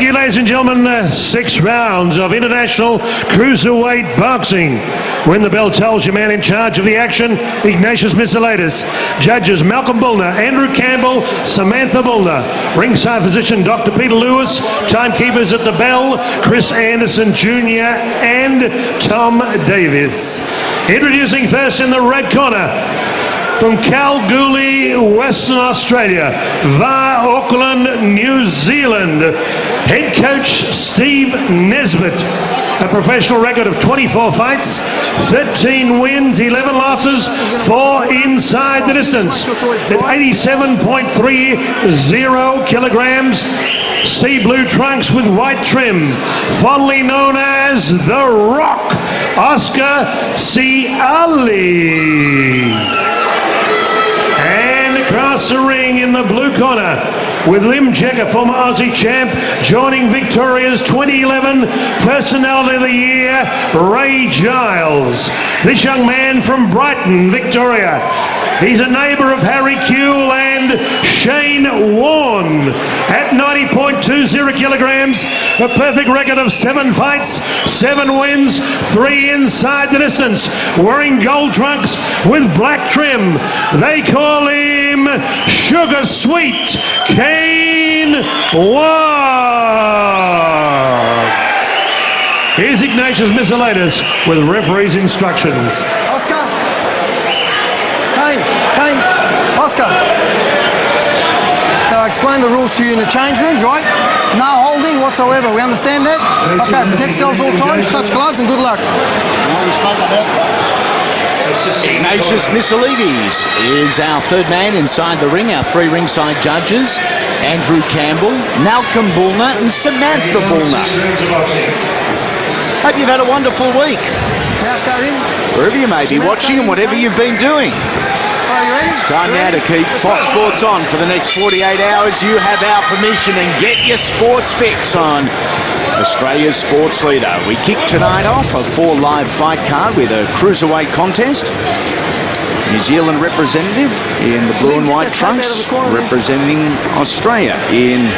Ladies and gentlemen, 6 rounds of international cruiserweight boxing. When the bell tolls, your man in charge of the action, Ignatius Missilatis. Judges, Malcolm Bullner, Andrew Campbell, Samantha Bullner. Ringside physician, Dr. Peter Lewis. Timekeepers at the bell, Chris Anderson Jr. and Tom Davis. Introducing first in the red corner, from Kalgoorlie, Western Australia, via Auckland, New Zealand, head coach Steve Nesbitt. A professional record of 24 fights, 13 wins, 11 losses, 4 inside the distance. At 87.30 kilograms, sea blue trunks with white trim, fondly known as The Rock, Oscar Siale. Across the ring in the blue corner, with Lim Checker, former Aussie champ, joining Victoria's 2011 Personality of the Year, Ray Giles. This young man from Brighton, Victoria. He's a neighbour of Harry Kuehl and Shane Warne. At 90.20 kilograms, a perfect record of 7 fights, 7 wins, 3 inside the distance. Wearing gold trunks with black trim. They call him Sugar Sweet Kane Ward. Here's Ignatius Missilatis with referee's instructions. Oscar. Kane. Oscar. Now, I explained the rules to you in the change rooms, right? No holding whatsoever. We understand that? Okay, protect yourselves all times, touch gloves, and good luck. Ignatius Missilatis is our third man inside the ring. Our 3 ringside judges, Andrew Campbell, Malcolm Bullner and Samantha Bullner. Hope you've had a wonderful week. Wherever you may be watching and whatever you've been doing. It's time now to keep Fox Sports on for the next 48 hours. You have our permission, and get your sports fix on Australia's sports leader. We kick tonight off a 4 live fight card with a cruiserweight contest. New Zealand representative in the blue and white trunks, representing Australia in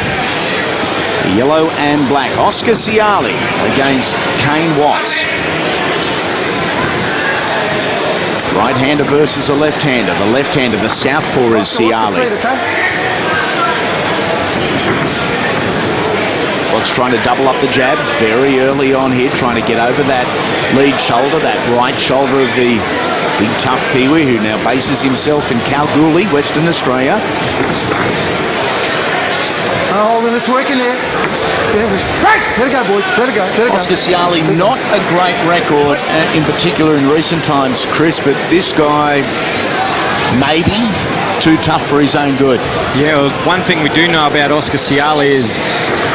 yellow and black. Oscar Siale against Kane Watts. Right-hander versus a left-hander. The left-hander, the southpaw, is Siale. Watts trying to double up the jab very early on here, trying to get over that lead shoulder, that right shoulder of the big tough Kiwi who now bases himself in Kalgoorlie, Western Australia. Holding, it's working there. Let it go, boys. Let it go. Oscar Siale, not a great record, in particular in recent times, Chris, but this guy maybe too tough for his own good. Yeah, well, one thing we do know about Oscar Siale is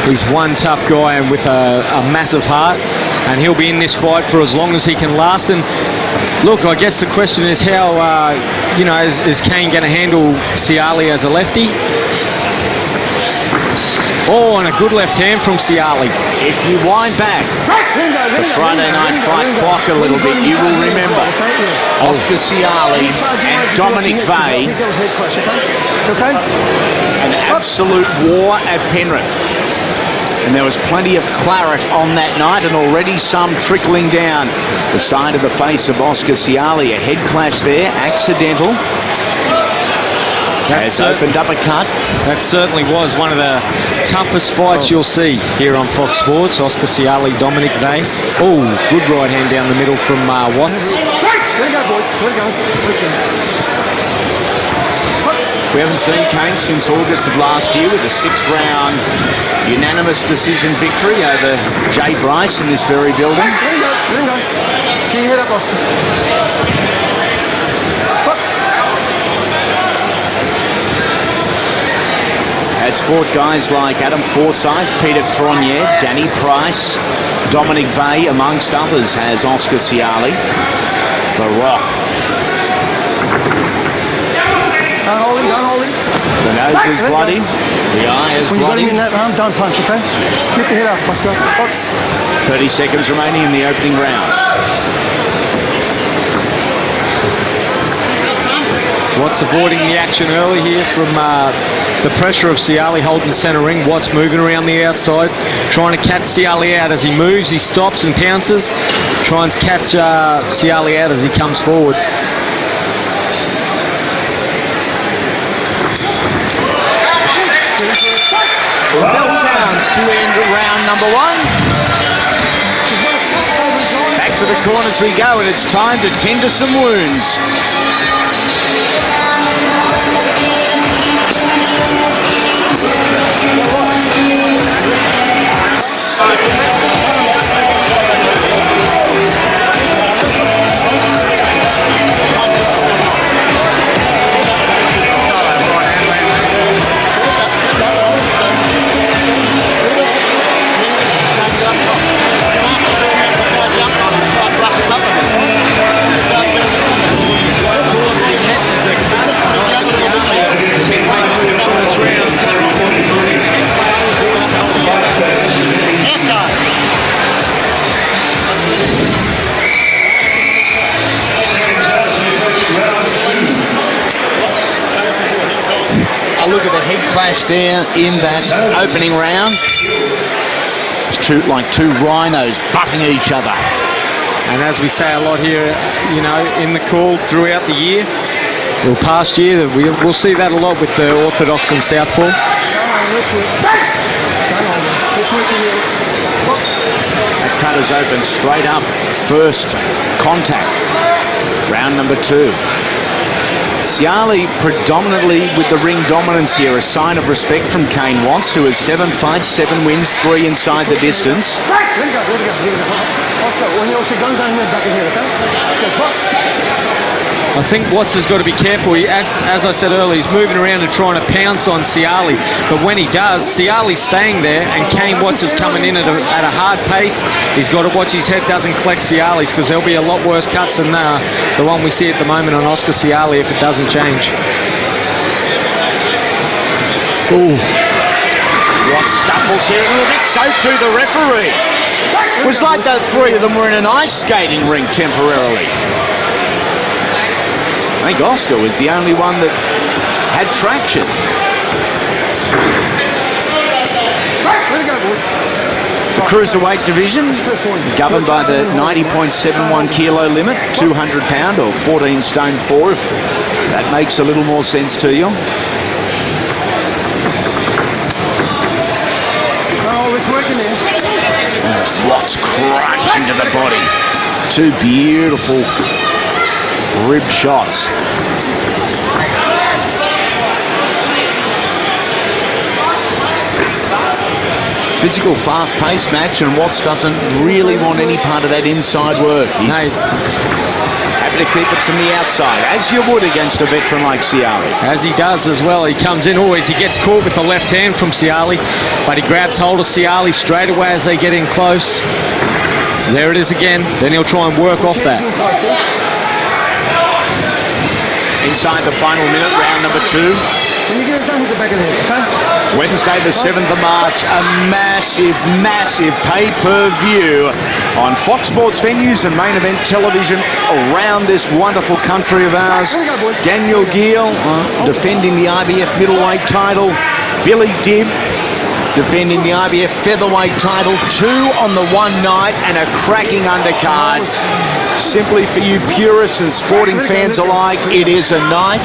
he's one tough guy and with a massive heart, and he'll be in this fight for as long as he can last. And look, I guess the question is how, is Kane going to handle Siale as a lefty? Oh, and a good left hand from Siale. If you wind back the Friday night fight clock a little bit, you will remember Oscar Siale and Dominic Vey. An absolute war at Penrith. And there was plenty of claret on that night, and already some trickling down the side of the face of Oscar Siale. A head clash there, accidental. Has opened up a cut. That certainly was one of the toughest fights you'll see here on Fox Sports. Oscar Siale, Dominic Vey. Oh, good right hand down the middle from Watts. Let it go, boys. Let it go. We haven't seen Kane since August of last year with a 6-round unanimous decision victory over Jay Bryce in this very building. Let him go. Get your head up, Oscar. Has fought guys like Adam Forsyth, Peter Cronje, Danny Price, Dominic Vey, amongst others, has Oscar Siale. The Rock. Don't hold him. The nose is bloody. The eye is bloody. When you got him in that arm, don't punch, okay? Keep your head up, Oscar. Box. 30 seconds remaining in the opening round. Watts avoiding the action early here from the pressure of Siale holding centre ring. Watts moving around the outside, trying to catch Siale out as he moves. He stops and pounces. Tries to catch Siale out as he comes forward. Bell sounds to end round number 1. Back to the corners we go, and it's time to tend to some wounds. Look at the head clash there in that opening round. It's like two rhinos butting each other. And as we say a lot here, you know, in the call throughout the year, or past year, we'll see that a lot with the Orthodox and Southpaw. That cutter's open straight up. First contact. Round number 2. Siale predominantly with the ring dominance here, a sign of respect from Kane Watts, who has 7 fights, 7 wins, 3 inside the distance. I think Watts has got to be careful. As I said earlier, he's moving around and trying to pounce on Siale. But when he does, Siale's staying there, and Kane Watts is coming in at a hard pace. He's got to watch his head doesn't collect Siale's, because there'll be a lot worse cuts than the one we see at the moment on Oscar Siale if it doesn't change. Ooh. Watts stumbles here a little bit, so too the referee. It was like the 3 of them were in an ice skating rink temporarily. I think Oscar was the only one that had traction. The cruiserweight division, governed by the 90.71 kilo limit, 200 pound or 14 stone 4, if that makes a little more sense to you. Oh, it's working there. Watts crunch into the body. 2 beautiful rib shots. Physical, fast-paced match, and Watts doesn't really want any part of that inside work. He's happy to keep it from the outside, as you would against a veteran like Siale. As he does as well. He comes in always. He gets caught with the left hand from Siale, but he grabs hold of Siale straight away as they get in close. There it is again. Then he'll try and work off that. Inside the final minute, round number 2. When you get it done with the back of the head, okay? Wednesday the 7th of March, a massive, massive pay-per-view on Fox Sports venues and main event television around this wonderful country of ours. Daniel Gill defending the IBF middleweight title. Billy Dibb defending the IBF featherweight title. 2 on the one night and a cracking undercard. Simply for you purists and sporting fans alike, it is a night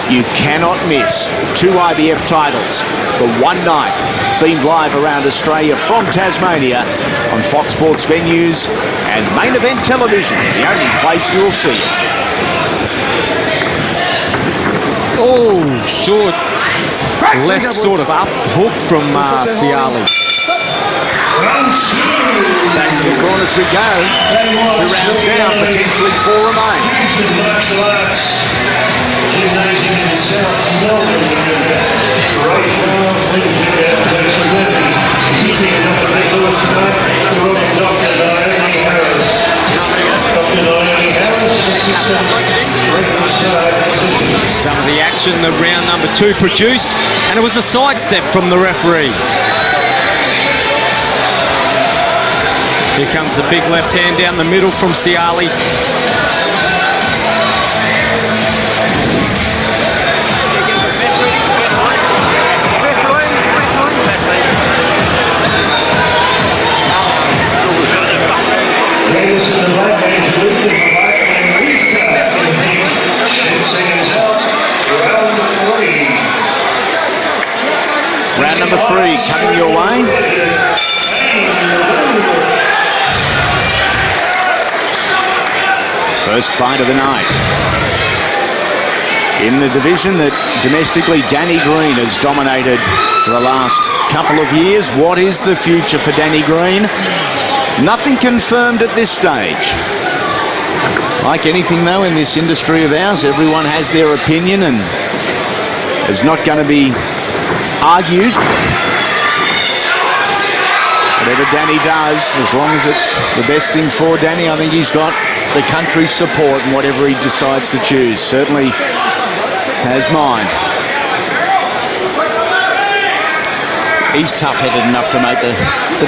you cannot miss. 2 IBF titles, the one night, beamed live around Australia from Tasmania on Fox Sports venues and main event television, the only place you'll see it. Oh, short left sort of up hook from Siale. Back to the corners we go. 2 rounds down, potentially 4 remain. Martial arts gymnasium in South Melbourne. Great keeping enough to make Lewis tonight. Dr. Naomi Harris. Dr. Naomi Harris, assistant position. Some of the action that round number 2 produced, and it was a sidestep from the referee. Here comes the big left hand down the middle from Siale. First fight of the night. In the division that domestically Danny Green has dominated for the last couple of years. What is the future for Danny Green? Nothing confirmed at this stage. Like anything, though, in this industry of ours, everyone has their opinion and is not going to be argued. Whatever Danny does, as long as it's the best thing for Danny, I think he's got the country's support in whatever he decides to choose. Certainly has mine. He's tough-headed enough to make the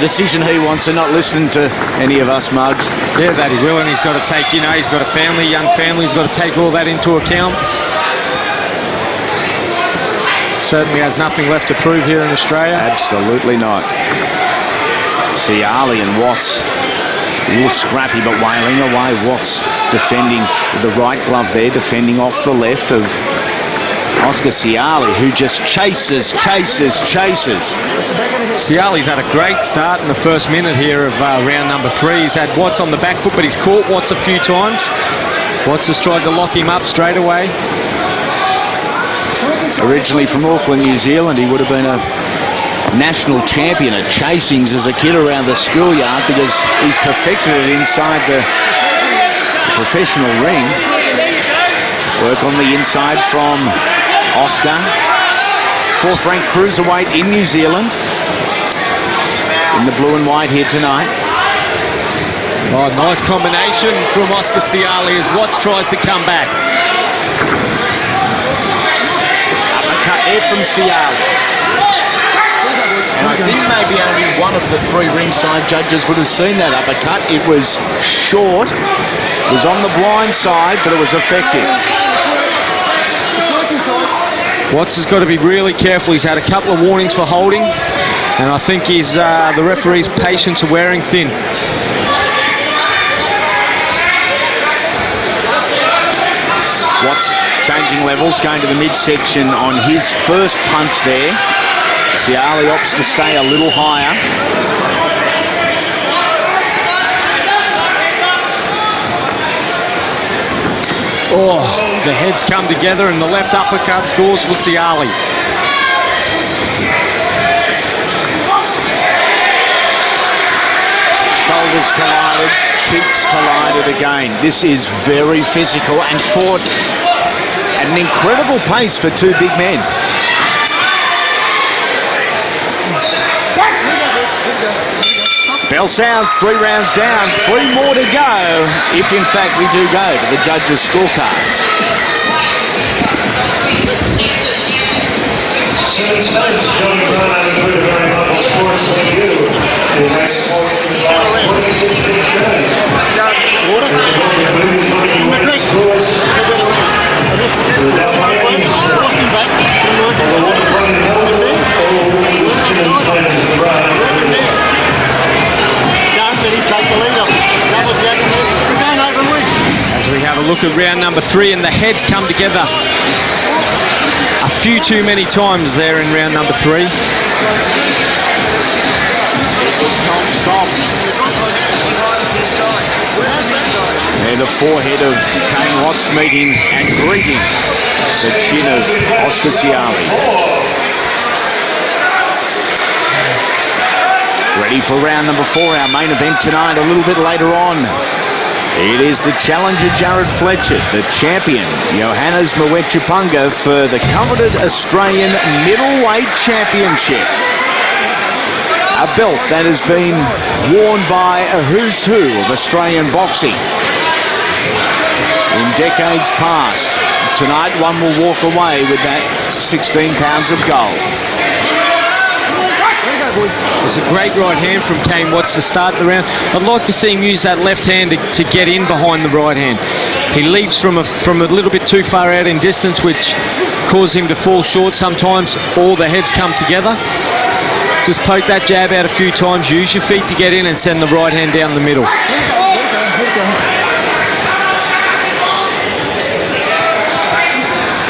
decision he wants and not listening to any of us mugs. Yeah, that he will, and he's got to take, you know, he's got a family, young family, he's got to take all that into account. Certainly has nothing left to prove here in Australia. Absolutely not. Siale and Watts, a little scrappy but wailing away. Watts defending with the right glove there, defending off the left of Oscar Siale, who just chases. Siale's had a great start in the first minute here of round number 3. He's had Watts on the back foot, but he's caught Watts a few times. Watts has tried to lock him up straight away. Originally from Auckland, New Zealand, he would have been a national champion at chasings as a kid around the schoolyard because he's perfected it inside the professional ring. Work on the inside from Oscar. Fourth-ranked cruiserweight in New Zealand. In the blue and white here tonight. Oh, nice combination from Oscar Siale as Watts tries to come back. Uppercut there from Siale. And I think maybe only one of the 3 ringside judges would have seen that uppercut. It was short. It was on the blind side, but it was effective. Watts has got to be really careful. He's had a couple of warnings for holding, and I think the referee's patience are wearing thin. Watts changing levels, going to the midsection on his first punch there. Siale opts to stay a little higher. Oh, the heads come together and the left uppercut scores for Siale. Shoulders collided, cheeks collided again. This is very physical and fought at an incredible pace for 2 big men. Bell sounds, 3 rounds down, 3 more to go, if in fact we do go to the judges' scorecards. As we have a look at round number 3 and the heads come together a few too many times there in round number 3. Non-stop. And the forehead of Kane Watts meeting and greeting the chin of Oscar Siale. Ready for round number 4, our main event tonight, a little bit later on. It is the challenger Jared Fletcher, the champion Johannes Mwechupunga for the coveted Australian Middleweight Championship. A belt that has been worn by a who's who of Australian boxing in decades past. Tonight, one will walk away with that 16 pounds of gold. There's a great right hand from Kane Watts to start the round. I'd like to see him use that left hand to get in behind the right hand. He leaps from a little bit too far out in distance, which causes him to fall short sometimes. All the heads come together. Just poke that jab out a few times, use your feet to get in and send the right hand down the middle.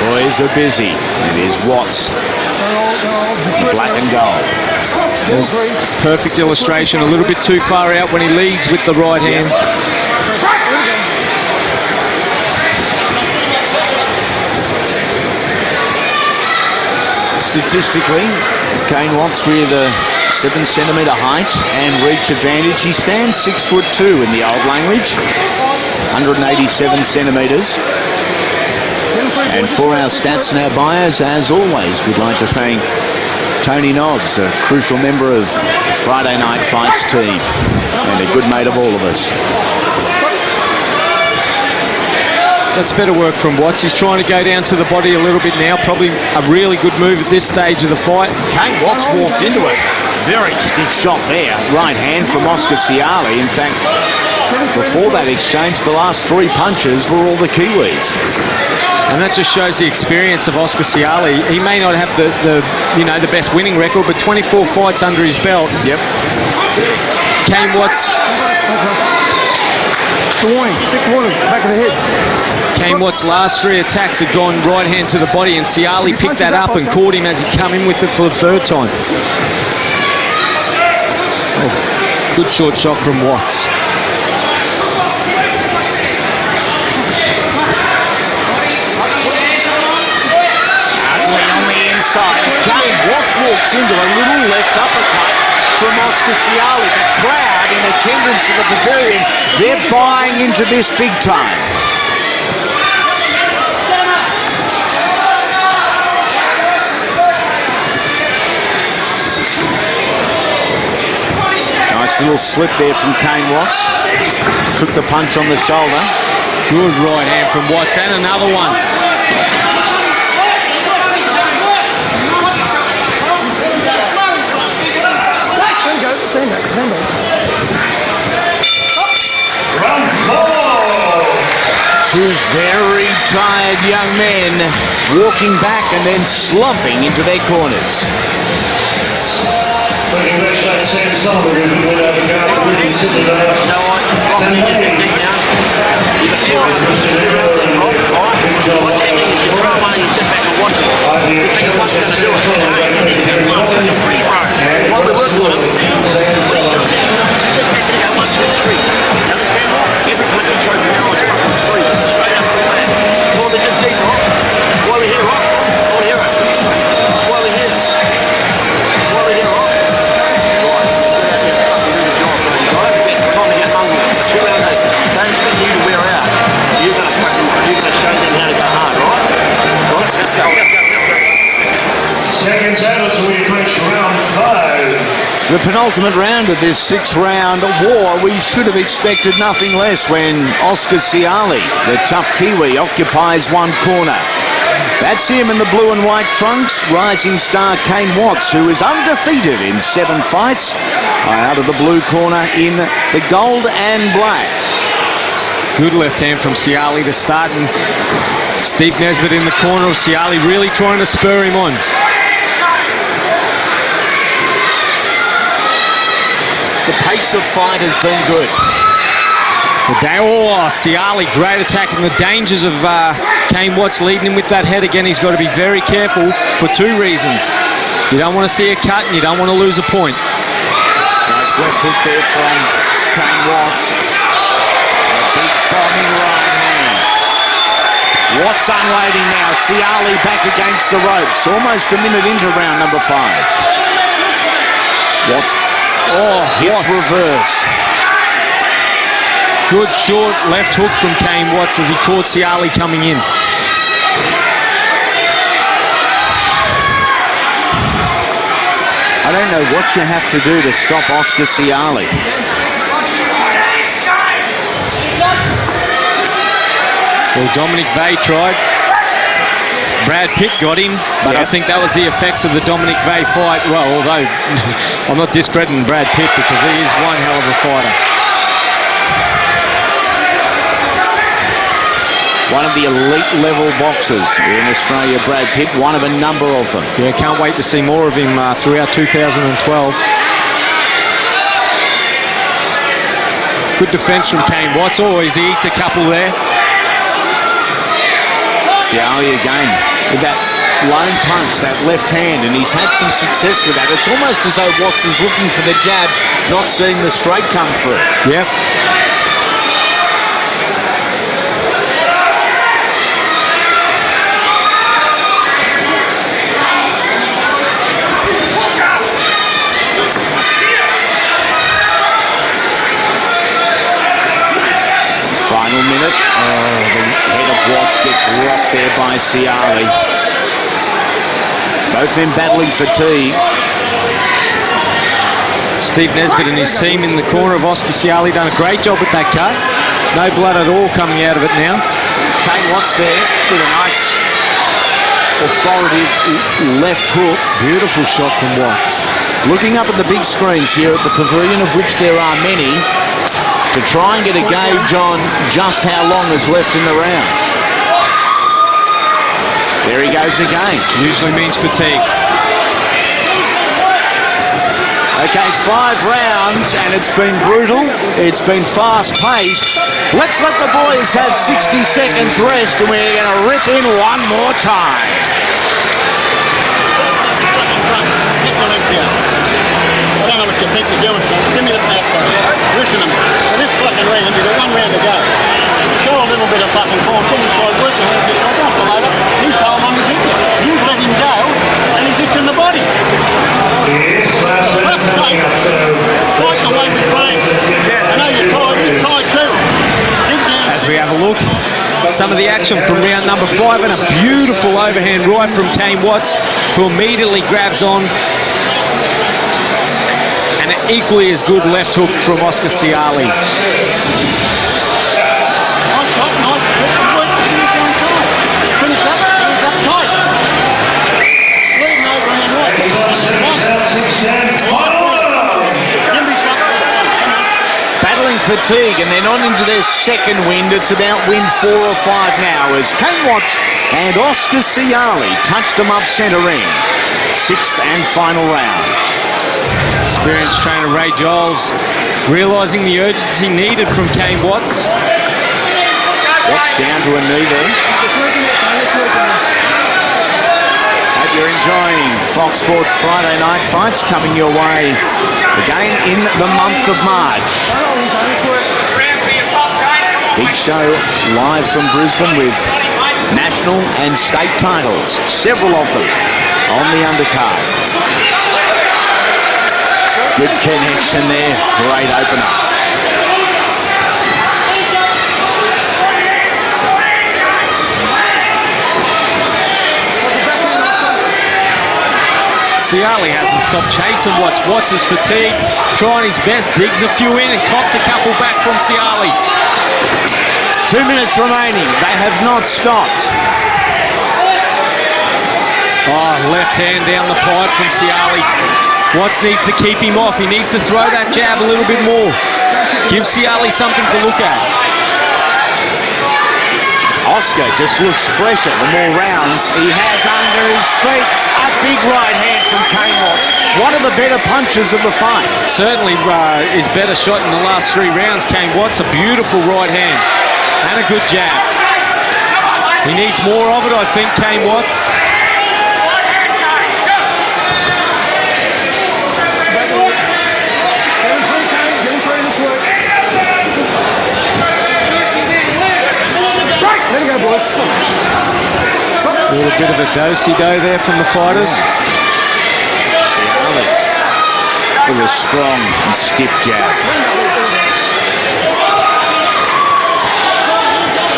Boys are busy. It is Watts, black and gold. Perfect illustration, a little bit too far out when he leads with the right hand. statistically, Kane Watts with a 7-centimetre height and reach advantage. He stands 6'2" in the old language, 187 centimetres. And for our stats and our bios, as always, we'd like to thank Tony Nobbs, a crucial member of the Friday Night Fights team and a good mate of all of us. That's better work from Watts. He's trying to go down to the body a little bit now. Probably a really good move at this stage of the fight. Kane Watts walked into it. Very stiff shot there. Right hand from Oscar Siale. In fact, before that exchange, the last 3 punches were all the Kiwis. And that just shows the experience of Oscar Siale. He may not have the best winning record, but 24 fights under his belt. Yep. Kane Watts. It's a warning. Sick warning. Back of the head. Kane Watts' last 3 attacks had gone right hand to the body, and Siale picked that up and caught him as he come in with it for the 3rd time. Oh, good short shot from Watts. Kane Watts walks into a little left uppercut from Oscar Siale. The crowd in attendance at the pavilion, they're buying into this big time. Nice little slip there from Kane Watts. Took the punch on the shoulder. Good right hand from Watts, and another one. Round 4. 2 very tired young men walking back and then slumping into their corners. Congratulations, Sam Sullivan, who went over the guard quickly, Sydney Dale. The penultimate round of this 6-round war, we should have expected nothing less when Oscar Siale, the tough Kiwi, occupies one corner. That's him in the blue and white trunks, rising star Kane Watts, who is undefeated in 7 fights, out of the blue corner in the gold and black. Good left hand from Siale to start, and Steve Nesbitt in the corner of Siale really trying to spur him on. The pace of fight has been good. Siale, great attack, and the dangers of Kane Watts leading him with that head again. He's got to be very careful for 2 reasons. You don't want to see a cut, and you don't want to lose a point. Nice left hook there from Kane Watts. A big bombing right hand. Watts unloading now. Siale back against the ropes. Almost a minute into round number 5. Watts. Hits reverse. Good short left hook from Kane Watts as he caught Siale coming in. I don't know what you have to do to stop Oscar Siale. Well, Dominic Vey tried. Brad Pitt got him, but I think that was the effects of the Dominic Vey fight. Well, although I'm not discrediting Brad Pitt because he is one hell of a fighter. One of the elite level boxers in Australia, Brad Pitt, one of a number of them. Yeah, can't wait to see more of him throughout 2012. Good defense from Kane Watts. Always he eats a couple there. Siale again with that lone punch, that left hand, and he's had some success with that. It's almost as though Watts is looking for the jab, not seeing the straight come through. Yep. Final minute. Oh, the head of Watts gets rocked there by Siale. Both men battling fatigue. Steve Nesbitt and his team in the corner of Oscar Siale done a great job with that cut. No blood at all coming out of it now. Kane Watts there with a nice authoritative left hook. Beautiful shot from Watts. Looking up at the big screens here at the pavilion, of which there are many, to try and get a gauge on just how long is left in the round. There he goes again. Usually means fatigue. Okay, 5 rounds, and it's been brutal. It's been fast-paced. Let's let the boys have 60 seconds rest, and we're going to rip in one more time. I don't know what you think you're doing, son. Give me the back, though. Listen to me. For this fucking round, you've got 1 round to go. Show a little bit of fucking form. Get inside, work your hands inside. Don't come over. He's home on his hip. You've let him go, and he's itching the body. Yes, Fuck's sake. Fight the way we train. I know you're tired. He's tired too. Dig down. As we have a look, some of the action from round number 5, and a beautiful overhand right from Kane Watts, who immediately grabs on. And an equally as good left hook from Oscar Siale. Battling fatigue, and they're not into their second wind. It's about wind 4 or 5 now as Kane Watts and Oscar Siale touch them up centre ring. 6th and final round. Experienced trainer Ray Giles realising the urgency needed from Kane Watts. Watts down to a knee there. Hope you're enjoying Fox Sports Friday Night Fights coming your way again in the month of March. Big show live from Brisbane with national and state titles, several of them on the undercard. Good connection there, great opener. Siale hasn't stopped chasing Watts. Watts is fatigued, trying his best, digs a few in and cops a couple back from Siale. 2 minutes remaining, they have not stopped. Oh, left hand down the pipe from Siale. Watts needs to keep him off. He needs to throw that jab a little bit more. Give Siale something to look at. Oscar just looks fresher the more rounds he has under his feet. A big right hand from Kane Watts. One of the better punches of the fight. Certainly his better shot in the last 3 rounds, Kane Watts. A beautiful right hand and a good jab. He needs more of it, I think, Kane Watts. Let it go, boys. A little bit of a do-si-do there from the fighters. Siale with a strong and stiff jab.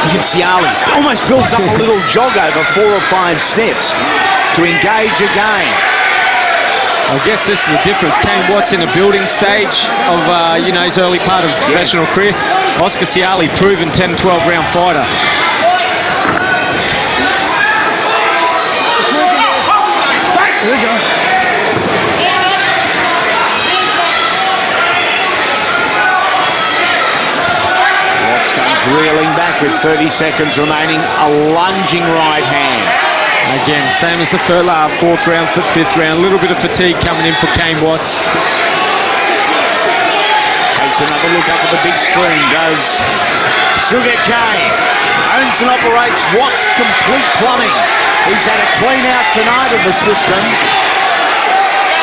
Look at Siale. Almost builds up a little jog over 4 or 5 steps to engage again. I guess this is the difference. Kane Watts in a building stage of his early part of professional career. Oscar Siale, proven 10, 12 round fighter. There we go. Watts comes reeling back with 30 seconds remaining. A lunging right hand. Again, same as the 4th round, 5th round. A little bit of fatigue coming in for Kane Watts. Takes another look up at the big screen. Does Sugar Kane. Owns and operates Watts Complete Plumbing. He's had a clean out tonight of the system.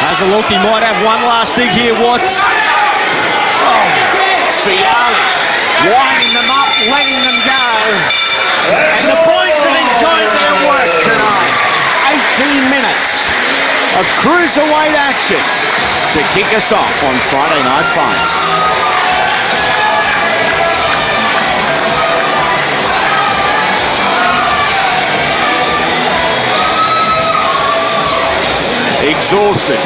Has a look, he might have one last dig here, Watts. Oh, Siale winding them up, letting them go. And the boys have enjoyed their work tonight. 18 minutes of cruiserweight action to kick us off on Friday Night Fights. exhausted.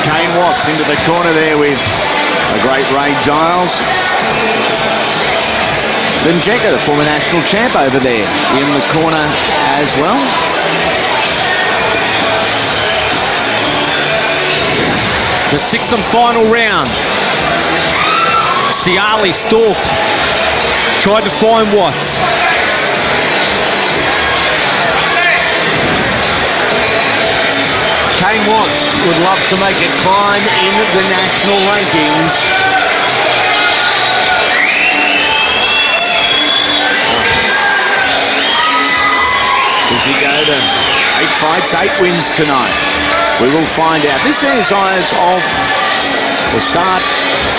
Kane Watts into the corner there with a great Ray Giles. Linjeka, the former national champ, over there in the corner as well. The sixth and final round. Siale stalked. Tried to find Watts. Kane Watts would love to make a climb in the national rankings. Does he go to 8 fights, 8 wins tonight? We will find out. This is as of the start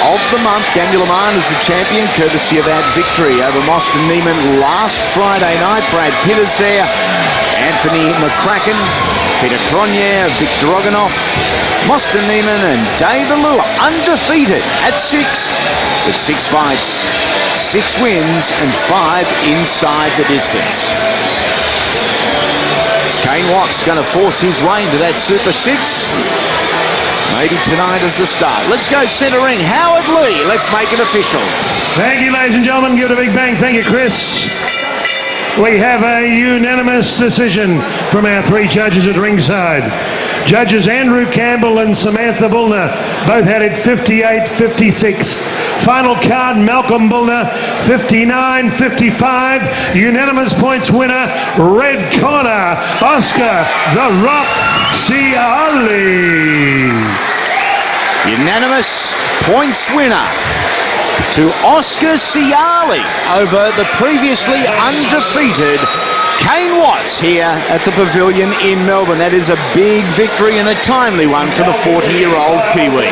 of the month. Daniel Aman is the champion, courtesy of that victory over Mostyn Neiman last Friday night. Brad Pitt is there. Anthony McCracken, Peter Cronje, Victor Roganoff, Mostyn Neiman and Dave Alua undefeated at 6 with 6 fights, 6 wins and 5 inside the distance. Is Kane Watts going to force his way into that Super 6? Maybe tonight is the start. Let's go centre ring. Howard Lee, let's make it official. Thank you, ladies and gentlemen. Give it a big bang. Thank you, Chris. We have a unanimous decision from our 3 judges at ringside. Judges Andrew Campbell and Samantha Bullner both had it 58-56. Final card, Malcolm Bullner 59-55. Unanimous points winner, red corner, Oscar the Rock Siale. Unanimous points winner to Oscar Siale over the previously undefeated Kane Watts here at the Pavilion in Melbourne. That is a big victory and a timely one for the 40-year-old Kiwi.